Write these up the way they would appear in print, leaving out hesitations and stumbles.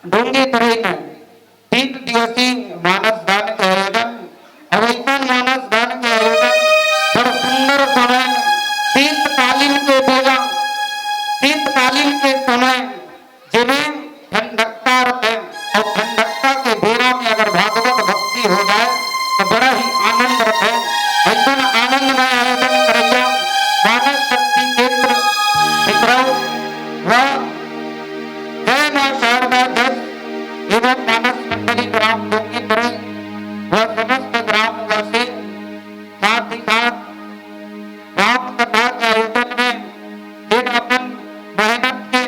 डूंगी तरह में 3 दिवसीय मानस दान के आयोजन अवैतन मानस दान के आयोजन बड़ सुंदर समय शीतकालीन के बेला शीतकालीन के समय जिन्हें ठंडकता रहते और ठंडकता के बेरा में अगर भागवत भक्ति हो जाए तो बड़ा ही आनंद रहते ऐसा आनंद में आयोजन करेगा मानस शक्ति केंद्र विक्रम व जय मां शारदा जस एवं मानस मंडली ग्राम डोंगी तरह व समस्त ग्रामवासी साथ ही साथ राम कथा के आयोजन में एक अपन मेहनत के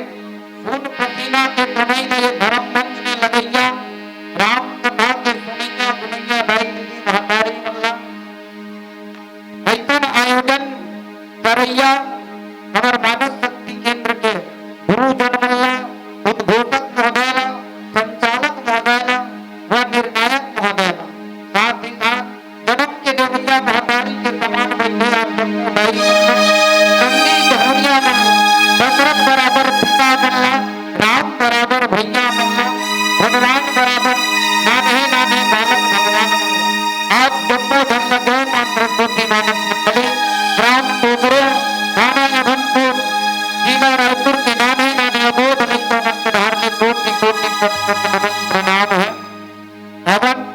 खून पसीना के कमाई में धर्म मंच में लगैया राम कथा के सुनैया गुनैया भाई दीदी महतारी मल्ला ऐसा आयोजन करैया हमार मानस शक्ति केंद्र के गुरुजन मल्ला उद्घोषक महोदय संचालक महोदय व निर्णायक महोदय साथ ही साथ जन्म के देवरिया महतारी के समान बैठे आप सबको भाई संगी धनुरिया मन दशरथ बराबर पिता बनला राम बराबर भैया बनला भगवान बराबर नाने नाने बालक भगवान बनला आज जम्मो धन लगे मां सरस्वती मानस मंडली ग्राम टोगरे थाना यभनपुर जिला रायपुर के नाने नाने अबोध नित्यानंद धार्मिक कोटि कोटि सत्संग प्रणाम है एवं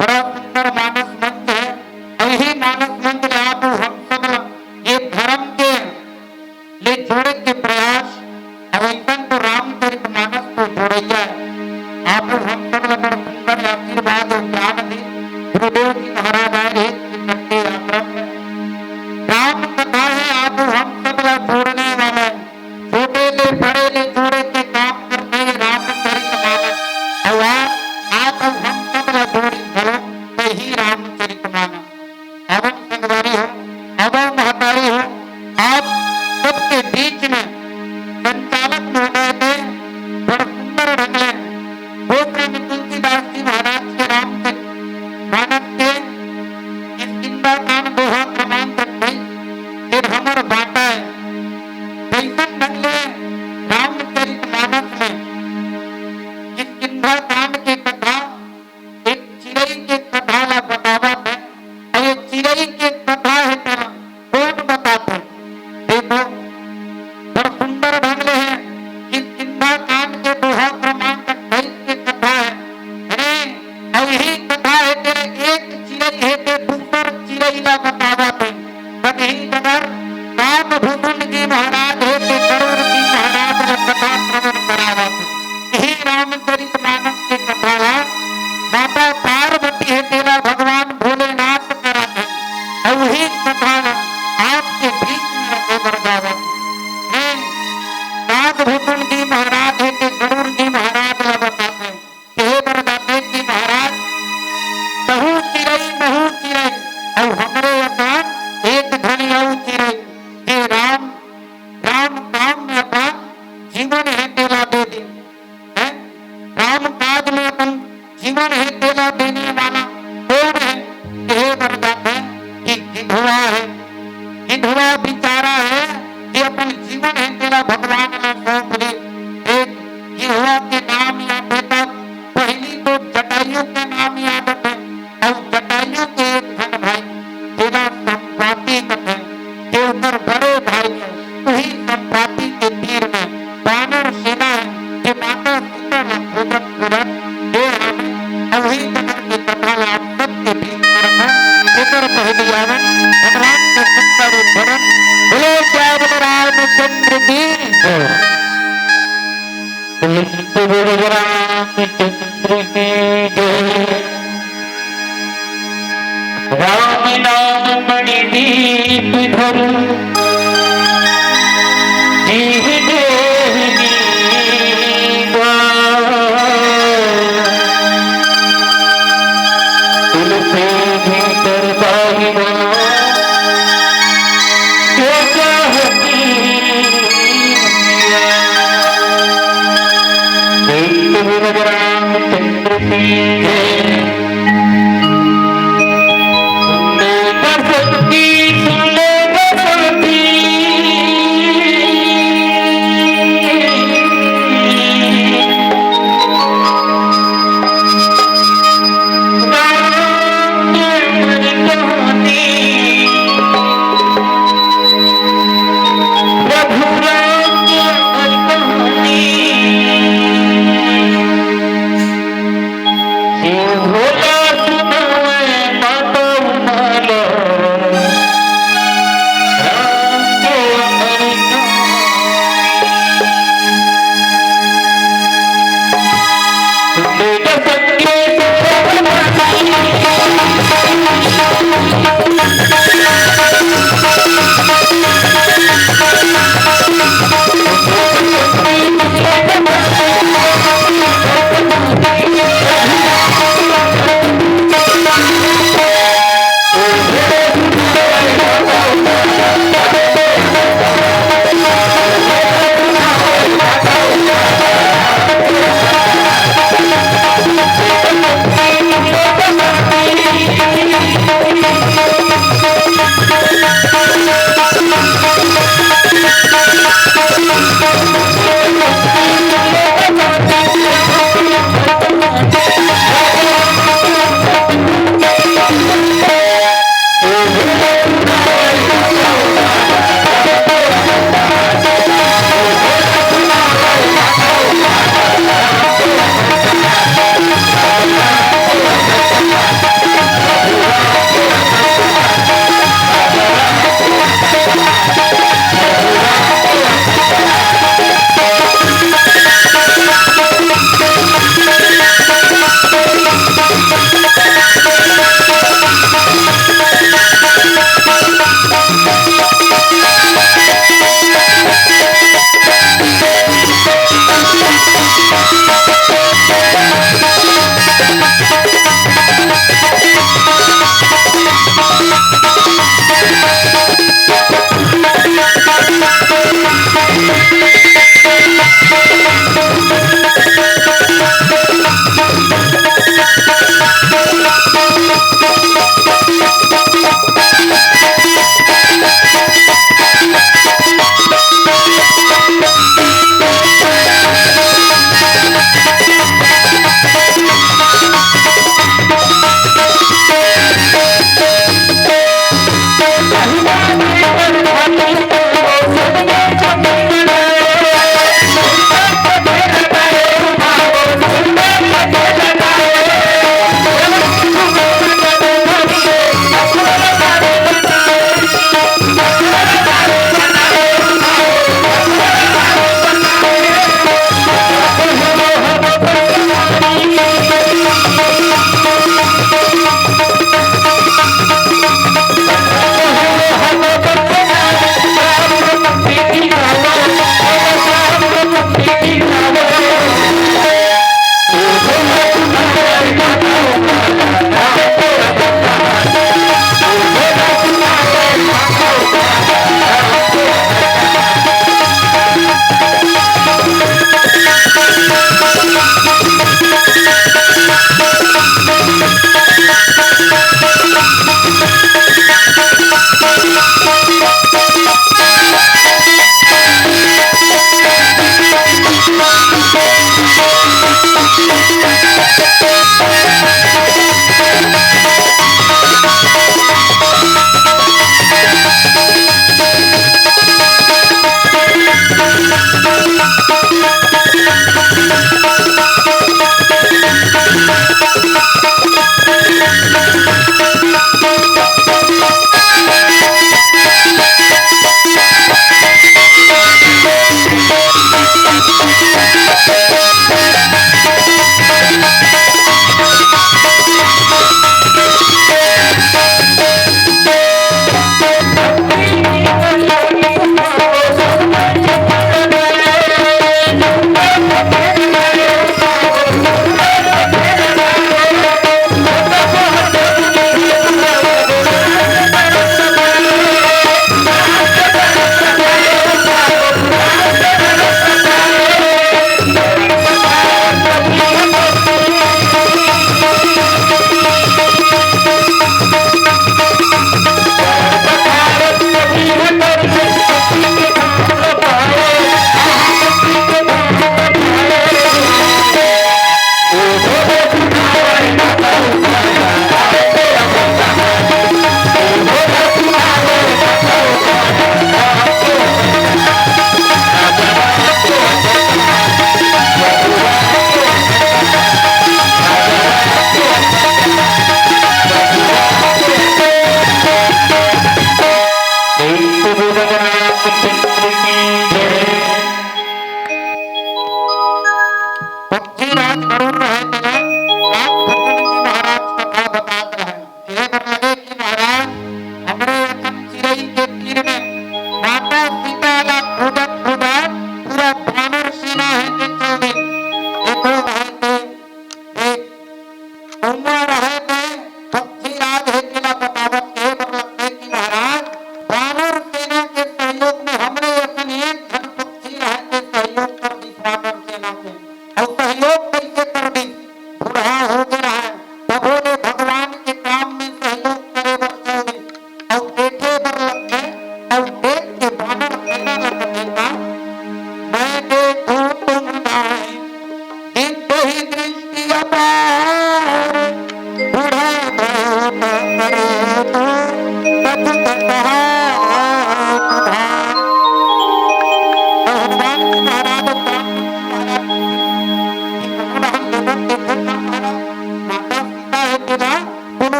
बड़ा सुंदर मानस मंच है और यही मानस मंच में आप हम सब ये धर्म के ले जोड़े के प्रयास अवैतन तो रामचरित मानस को जोड़ैया आप हम सब बड़ा सुंदर आशीर्वाद और ज्ञान दी गुरुदेव जी महाराज आए इकट्ठे आश्रम में राम कथा है आप हम सब जोड़ने वाला छोटे ले बड़े ले जोड़े के काम करते हैं रामचरित मानस और आप हम सब जोड़ी करो तो ही रामचरित मानस एवं संगवारी हो एवं महतारी हो आप सबके बीच में संचालक महोदय थे बड़ा सुंदर ढंग से गोत्र में तुलसीदास जी महाराज के रामचरित मानस के इस किंदा कान दोहा क्रमांक 28 फिर हमर बाटा है कैसन ढंग से रामचरित मानस में इस किंदा कांड के कथा एक चिड़ई के कथा ला बतावत है और ये चिड़ई के कथा है तेरा कौन बताते देखो बड़ा सुंदर ढंग से है कि किंदा कांड के दोहा क्रमांक 28 के कथा है और यही कथा है तेरे एक चिड़ई है ते दूसर चिड़ई ला बतावत है बदही नगर राम भूषण जी महाराज है ते करोड़ जी महाराज ने कथा श्रवण करावत यही रामचरित मानस के कथा ला माता पार्वती है तेरा भगवान भोलेनाथ कराते और वही कथा आपके बीच में रखे बरगावत नाग भूषण जी महाराज है ते गरुड़ जी महाराज ला बताते हे बरगाते जी महाराज बहु चिड़ई और हमरे अकान एक धनी और चिड़ई हे राम राम काम में अपना जीवन है तेला दे दी है राम काज में अपन जीवन है तेला देने वाला कौन है हे बरगाते कि गिधवा है गिधवा बिचारा है कि अपन जीवन है तेरा भगवान ने सौंप दी एक गिधवा के नाम याद होता पहली तो जटायु के नाम याद होते और जटायु के एक धन भाई तेरा संपाति कथे के उधर बड़े भाई है वही संपाति के तीर में बानर सेना है कि माता सीता ने भोजन तुरंत दे हमें और वही नगर की कथा आप सबके बीच में रखा लेकर पहली आवन भगवान के सुंदर भरण बोले श्याम रामचंद्र की जय रामचंद्र की जय राम नाम मणि दीप धर जीव देहि तुलसी भीतर बाहिरा जो चाहती रामचंद्र की जय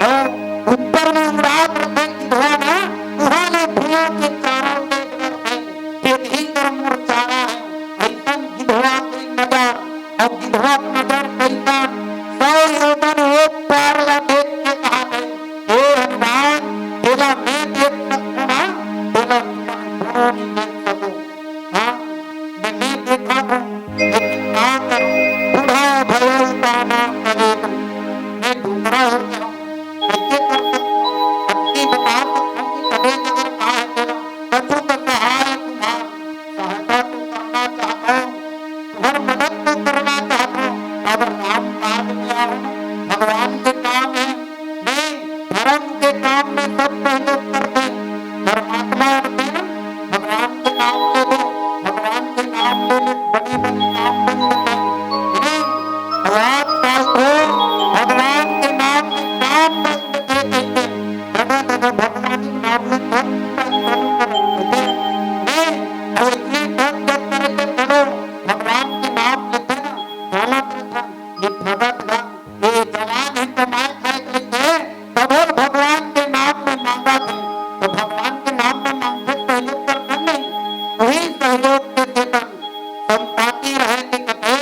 और ऊपर में उड़ा करके धुआं ना उहाले फूलों के चारों के भीतर मुरझाया है ऐसा गिधवा की नजर और गिधवा की नजर कैसा सौ यौवन एक पैर ला देख के कहा हे हनुमान तेरा मैं देख सकूं ना तेरा दोनों नहीं देख सकूं हाँ मैं देखा हूं लेकिन ना करूं बूढ़ा भयो पाना करेगा मैं दूसरा हो गया कैसे कर सकूं अपनी बता सकूं कि कभी अगर कहा है तेरा कछु तो सहाय तुम्हारा सहायता तो करना चाहता हूं तुम्हारी मदद तो करना चाहता हूं अगर राम काज में आऊं भगवान के काम है नहीं धर्म के काम में सब सहयोग करते धर्मात्मा होते हैं भगवान के नाम ले लो भगवान के नाम ले लो बड़ी बड़ी काम बन जाते हैं रात काल को भगवान के नाम में काम बन जाते जगह जगह भगवान के नाम में धन करते और इतनी धन जब करके करो भगवान के नाम लेते ना दौलत धन ये भगत धन ये जवान ही कमाए खाए लेते तब भगवान के नाम में मांगा थे तो भगवान के नाम में मांगते सहयोग करते नहीं वही सहयोग के देता संपाति रहेंगे कहते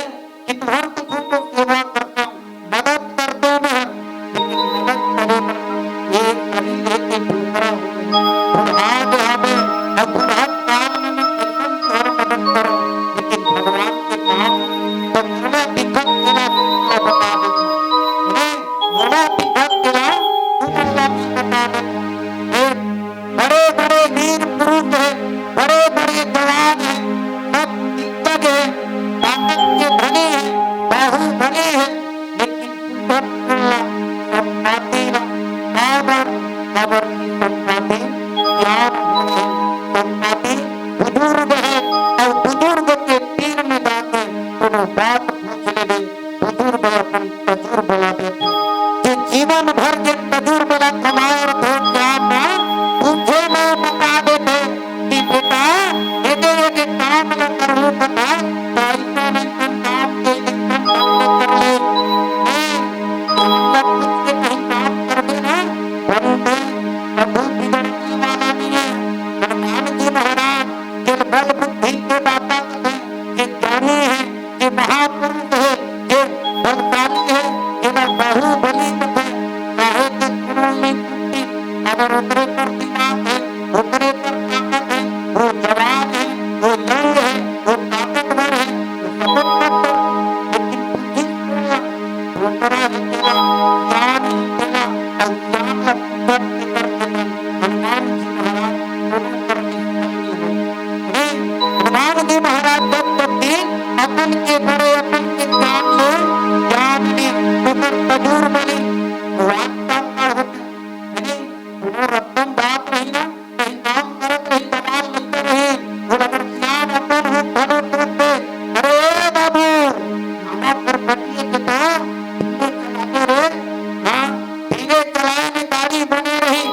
कि तुम्हारे तो खूब तो सेवा करता हूँ मदद कर दो मैं लेकिन मदद करो ये शरीर है कि दूसरा हो बुढ़ा जो हमें अब बुढ़ा काम में मैं कैसे तुम्हारी मदद करूं लेकिन भगवान के काम तो मोला दिक्कत तेरा तुमला बता देता मोला दिक्कत तेरा तुमला भी बता देता बड़े बड़े वीर पुरुष है बड़े बड़े जवान है सब दिग्गज है ताकत के धनी है बाहुबली है लेकिन तुमला संपाति ना काबर काबर की संपाति याद होने संपाति बुजुर्ग है और बुजुर्ग के पीर में जाके कोनो बात पूछ ले बुजुर्ग अपन तजुर्बा देते जो जीवन भर के तजुर्बा कमाए और धोख जाता पूछे में बता देते कि बेटा ये काम न करूँ बता तो ऐसा नहीं तुम काम के एकदम कर ले सब कुछ के कहीं काम कर देना बंदे प्रभु बिगड़ने वाला नहीं है हनुमान जी महाराज जो बल बुद्धि के दाता है जो ज्ञानी है जो महापुरुष है जो बलशाली है जो बाहुबली है चाहे तो गुरु में टूटी अगर उतरे पर दिमाग है उतरे पर ताकत है वो जवान है वो लंग है वो ताकतवर है वो सबक करते लेकिन बुद्धि दूसरा है तेरा ज्ञान है तेरा और ज्ञान का पूरक के करते हनुमान जी महाराज दोनों करके हनुमान जी महाराज जब तक भी अपन के बड़े अपन के ज्ञान ले ज्ञान ले तो तजुर बने वास्तव का होते वो रत्तम बात रही ना कहीं काम करत रही दबाव लेते रहे वो अगर ज्ञान अपन हो भले तुरंत अरे बाबू नाना पर बटिए के तो धीरे चलाते रहे हाँ धीरे चलाए में गाड़ी बनी रही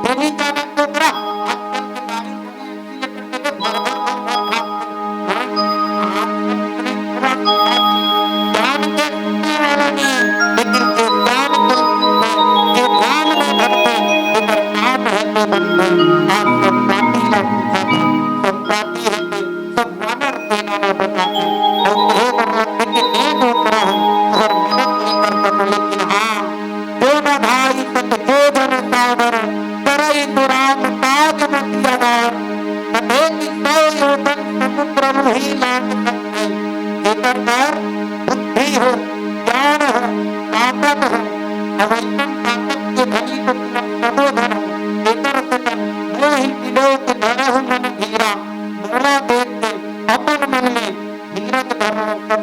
तेरी जाना तो तेरा आजकल के गाड़ी बनी ऐसी लेकर के भर भर ज्ञान के सुनने वाला नहीं लेकिन जो ज्ञान के जो ध्यान में भरते उधर नाम है तो बनते आप संपाति लगते संपाति है सब वानर सेना में बताते और कहे बताते कि मैं दूसरा हूँ और मदद नहीं कर सकता लेकिन हाँ दोनों भाई सत जो जन सागर तरई दुराम ताज मतिया गार कहे कि सौ योजन समुद्र ही लांग सकते जेकर पर बुद्धि हो ज्ञान हो ताकत हो अवैतन ताकत के धनी को प्रबोधन हो जेकर सतन वो ही मिलो के धरहु मन धीरा मोला देख के अपन मन में धीरज धरो सब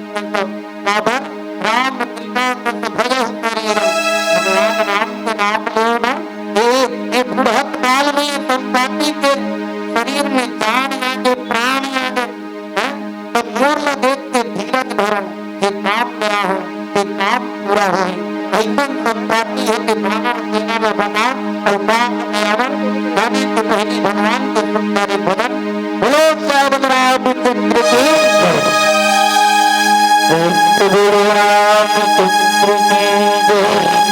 काबर राम सीता सत भयहु करेरा भगवान राम के नाम लो ना ये बुढ़त काल में संपाति के शरीर में जान आ गए प्राण आ गए तो मोला देख के धीरज धरो कि काम मेरा हो कि काम पूरा हो ऐसा संपाति है कि वानर सेना में बना और बात में अवन धनी को पहली भगवान को सुंदर भवन बोलो सावन राम चंद्र की गुरु राम चंद्र की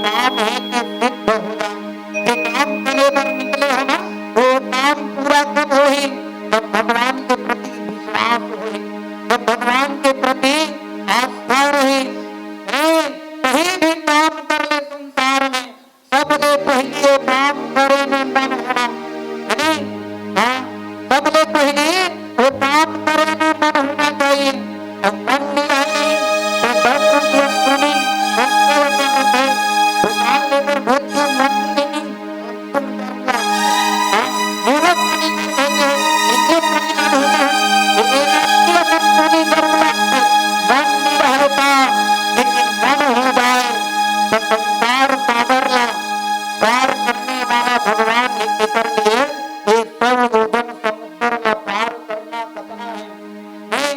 काम है कि सिद्ध हो जाए। जो काम करे बर निकले हो ना, वो काम पूरा कब होई? जब भगवान के प्रति विश्वास होई, जब भगवान के प्रति आस्था रही। कहीं भी काम कर ले संसार में, सबले पहले काम करे में मन होना है। हाँ, सबले पहले वो काम करे में मन होना चाहिए। और मन नहीं है तो डॉक्टर की सुनी भगवान लेकर भेजे मन नहीं जीवन नहीं चाहिए। इसे कल्याण होना मन नहीं रहता, लेकिन मन हो जाए तो संसार सागरला पार करने वाला भगवान ने कर लिए। ये सब रोदन समुद्र पार करना कतना है।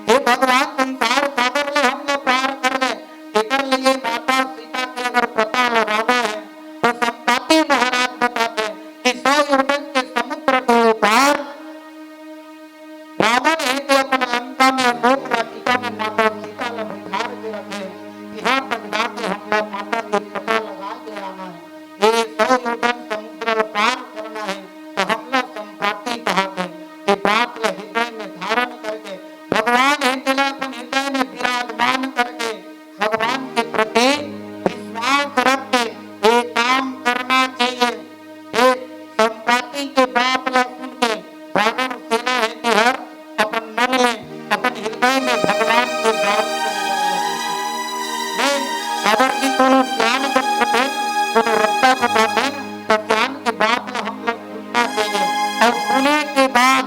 ये भगवान संसार सागर ले हमने पार कर ले। इधर लिए माता सीता के अगर पता लगाना है तो संपाति महाराज बताते कि 100 योजन के समुद्र के पार रावण है जो अपन लंका में अशोक वाटिका में माता सीता ला बिठार के रखे। यहाँ तक जाके हम लोग माता के पता लगा के आना है। ये 100 योजन समुद्र पार करना है तो हम लोग संपाति कहते हैं कि बात ला हृदय में धारण करके भगवान है जिला अपन हृदय में विराजमान करके भगवान के प्रति विश्वास रख के ये काम करना चाहिए। ये संपाति के बात ला सुन के वानर सेना है कि हर अपन मन में अपन हृदय में भगवान के बात अगर की कोनो ज्ञान बताते कोनो रत्ता बताते तो ज्ञान की बात ला हम लोग सुनना चाहिए। और सुने के बाद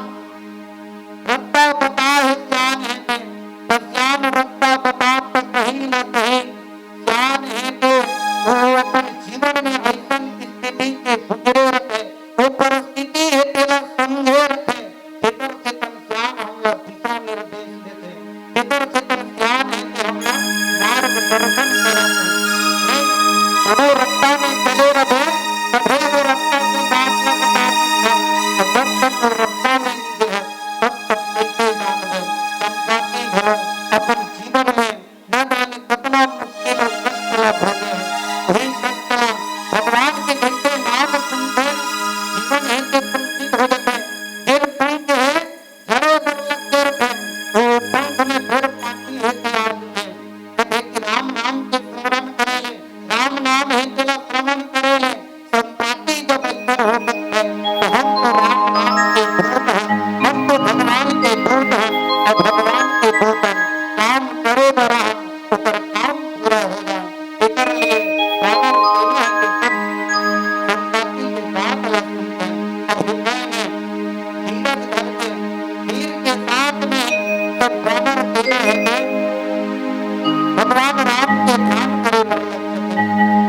रत्ता बता है ज्ञान है तो ज्ञान रत्ता बता तो कहीं न कहीं ज्ञान है तो वो अपन जीवन में ऐसा स्थिति के गुजरे रखे, वो परिस्थिति है तेरा समझे रखे। इधर से तन ज्ञान हम लोग दिशा निर्देश देते, इधर से तन ज्ञान है कि हम लोग मार्गदर्शन कराते हैं। वो रत्ता में चले रहे तभी वो रत्ता की बात में बताते हैं। जब तक वो रत्ता में नहीं है तब तक कैसे जान गए। संपाति भलो अपन जीवन में न जाने कितना मुश्किल और कष्ट ला भोगे हैं। वही कष्ट ला भगवान के घंटे नाम सुनते जीवन है कि पुलकित हो जाते। फिर पंख है जड़ों पर लग के रखे, वो पंख में फिर पाती है तैयार है। कहे कि राम नाम के स्मरण करेले, राम नाम है जिला श्रवण करेले। संपाति जब अंदर हो सकते तो हम तो राम नाम के दूत हैं, हम तो भगवान के दूत हैं। और भगवान के दूत हैं काम करे बरा तो पर काम पूरा हो जाए। इधर लिए वानर सेना के सब संपाति के बात ला सुनते हैं। अब हृदय में धीरज करके वीर के साथ में सब वानर सेना है भगवान राम के ध्यान करे बर लग सके।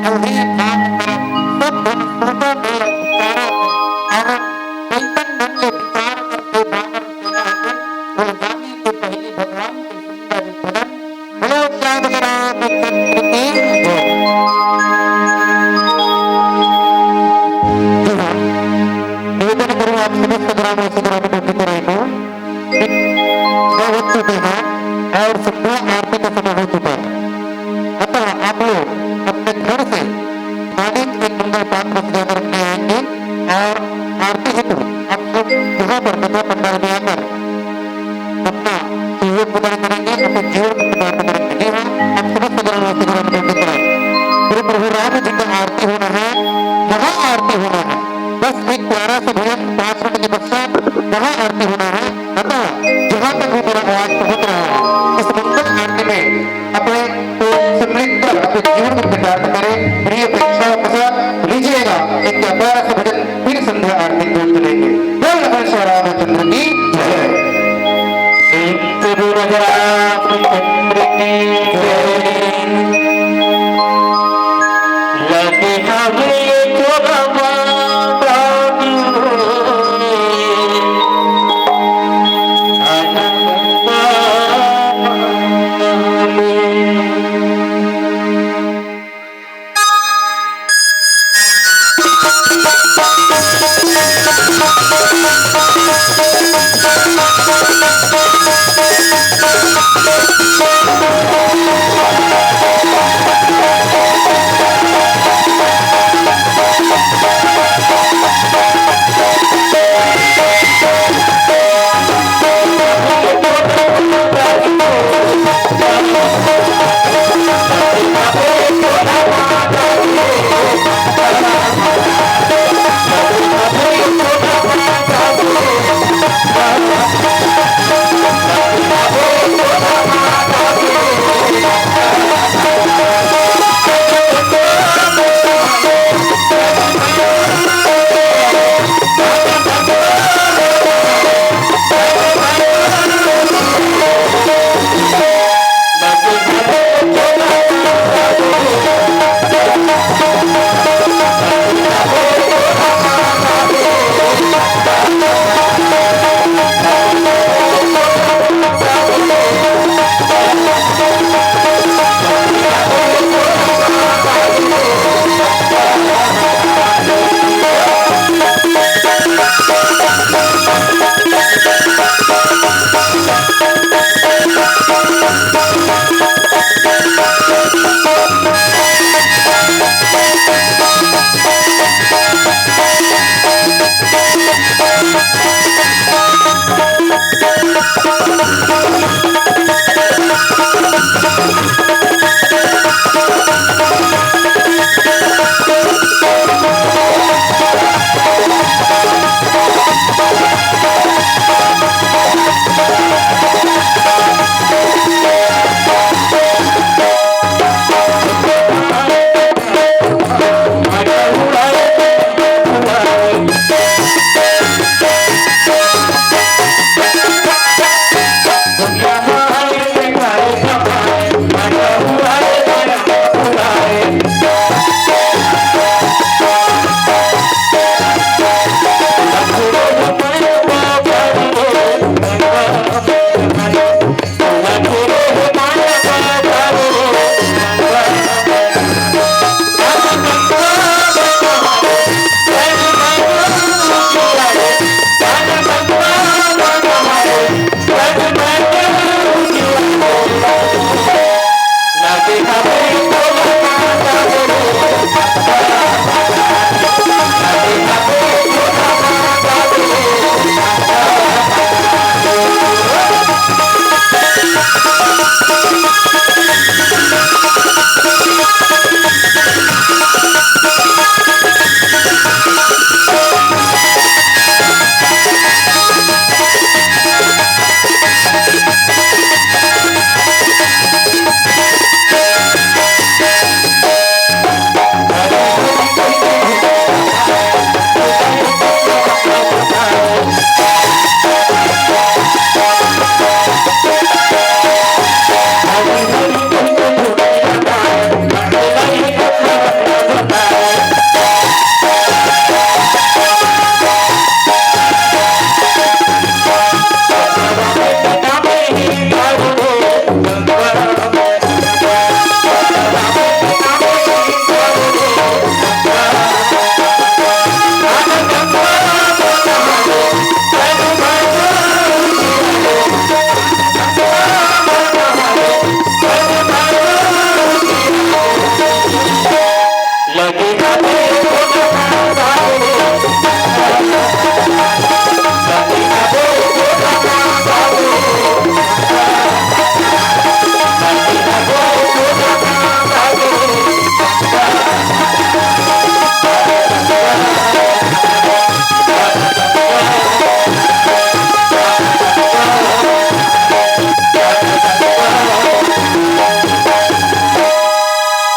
और ही ध्यान करे सब धन सोचा मेरा विचारा और कैसन मन ले विचार करके वानर सेना है वो जाने के पहले भगवान के सुंदर भजन बोलो श्याम रामचंद्र की जय। निवेदन करूँ आप समस्त ग्रामीण ग्रामीणों की तरह को हो चुके हैं और संध्या आरती का समय हो चुका है। अतः आप लोग अपने घर से मालिक के मंगल पात्र सजाकर के आएंगे और आरती हेतु आप लोग जगह पर कथा पंडाल में आकर अपना सहयोग प्रदान करेंगे, अपने जीवन में प्रदान करेंगे। जी हाँ, आप समस्त ग्रामीण ग्रामीणों की तरह श्री प्रभु राम जी का आरती होना है, वहाँ आरती होना है। बस एक प्यारा सा भजन 5 मिनट के पश्चात वहाँ आरती होना है। अतः जहाँ तक भी मेरा आवाज पहुँच रहा है इस मंगल आरती में अपने को सम्मिलित कर अपने जीवन में प्रदान करें। मेरी अपेक्षा पसंद लीजिएगा एक प्यारा सा भजन फिर संध्या आरती को चलेंगे। बोल नमः श्री रामचंद्र की जय। प्रभु रामचंद्र की जय। लगे हमें चोरवा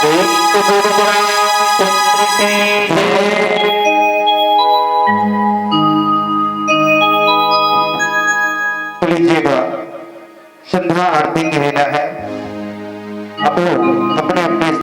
एक गुरुबरा तो लीजिएगा संध्या आरती के वेला है। अपने